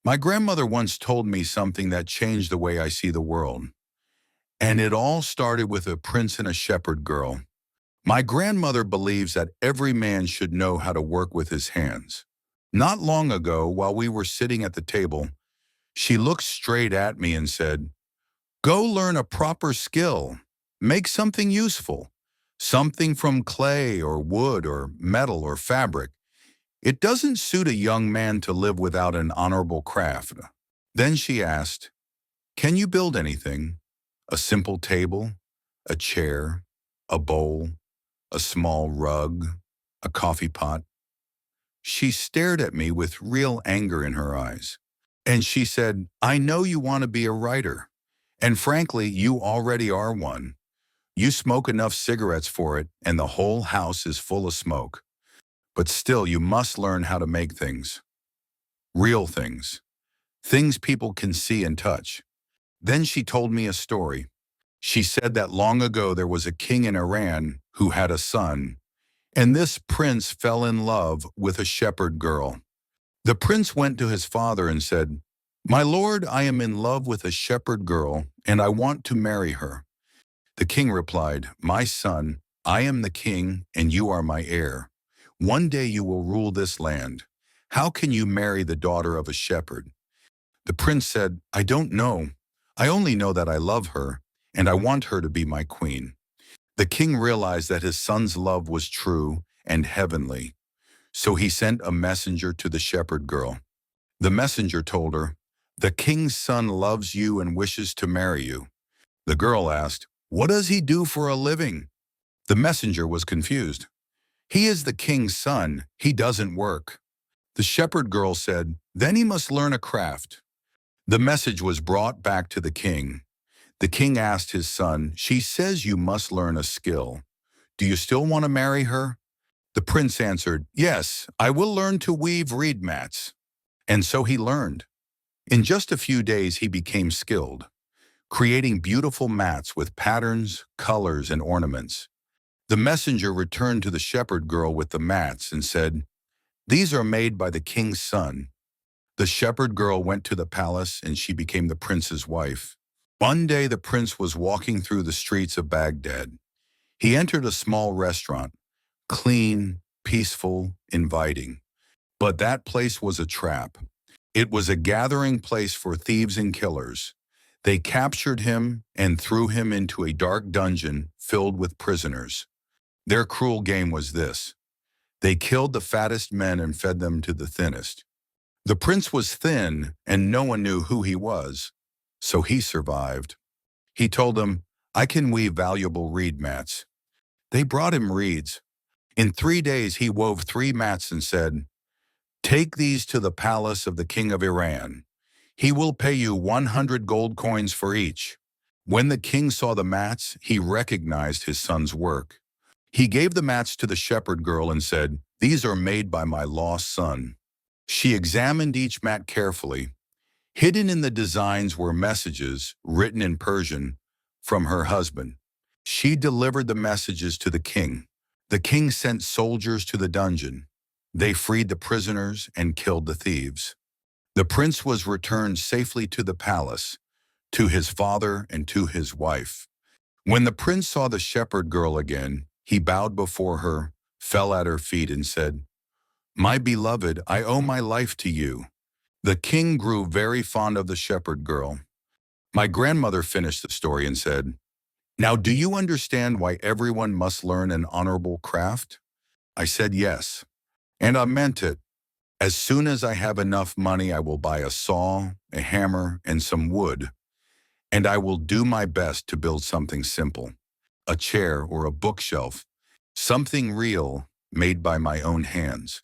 My grandmother once told me something that changed the way I see the world. And it all started with a prince and a shepherd girl. My grandmother believes that every man should know how to work with his hands. Not long ago, while we were sitting at the table, she looked straight at me and said, "Go learn a proper skill. Make something useful. Something from clay or wood or metal or fabric. It doesn't suit a young man to live without an honorable craft." Then she asked, "Can you build anything? A simple table, a chair, a bowl, a small rug, a coffee pot?" She stared at me with real anger in her eyes. And she said, "I know you want to be a writer. And frankly, you already are one. You smoke enough cigarettes for it, and the whole house is full of smoke. But still, you must learn how to make things. Real things. Things people can see and touch." Then she told me a story. She said that long ago there was a king in Iran who had a son, and this prince fell in love with a shepherd girl. The prince went to his father and said, "My lord, I am in love with a shepherd girl, and I want to marry her." The king replied, "My son, I am the king, and you are my heir. One day you will rule this land. How can you marry the daughter of a shepherd?" The prince said, "I don't know. I only know that I love her, and I want her to be my queen." The king realized that his son's love was true and heavenly, so he sent a messenger to the shepherd girl. The messenger told her, "The king's son loves you and wishes to marry you." The girl asked, "What does he do for a living?" The messenger was confused. "He is the king's son. He doesn't work." The shepherd girl said, "Then he must learn a craft." The message was brought back to the king. The king asked his son, "She says you must learn a skill. Do you still want to marry her?" The prince answered, "Yes, I will learn to weave reed mats." And so he learned. In just a few days he became skilled, creating beautiful mats with patterns, colors, and ornaments. The messenger returned to the shepherd girl with the mats and said, "These are made by the king's son." The shepherd girl went to the palace and she became the prince's wife. One day the prince was walking through the streets of Baghdad. He entered a small restaurant, clean, peaceful, inviting. But that place was a trap. It was a gathering place for thieves and killers. They captured him and threw him into a dark dungeon filled with prisoners. Their cruel game was this: they killed the fattest men and fed them to the thinnest. The prince was thin, and no one knew who he was, so he survived. He told them, "I can weave valuable reed mats." They brought him reeds. In 3 days he wove 3 mats and said, "Take these to the palace of the king of Iran. He will pay you 100 gold coins for each." When the king saw the mats, he recognized his son's work. He gave the mats to the shepherd girl and said, "These are made by my lost son." She examined each mat carefully. Hidden in the designs were messages, written in Persian, from her husband. She delivered the messages to the king. The king sent soldiers to the dungeon. They freed the prisoners and killed the thieves. The prince was returned safely to the palace, to his father and to his wife. When the prince saw the shepherd girl again, he bowed before her, fell at her feet and said, "My beloved, I owe my life to you." The king grew very fond of the shepherd girl. My grandmother finished the story and said, "Now do you understand why everyone must learn an honorable craft?" I said yes, and I meant it. As soon as I have enough money, I will buy a saw, a hammer, and some wood, and I will do my best to build something simple, a chair or a bookshelf, something real made by my own hands.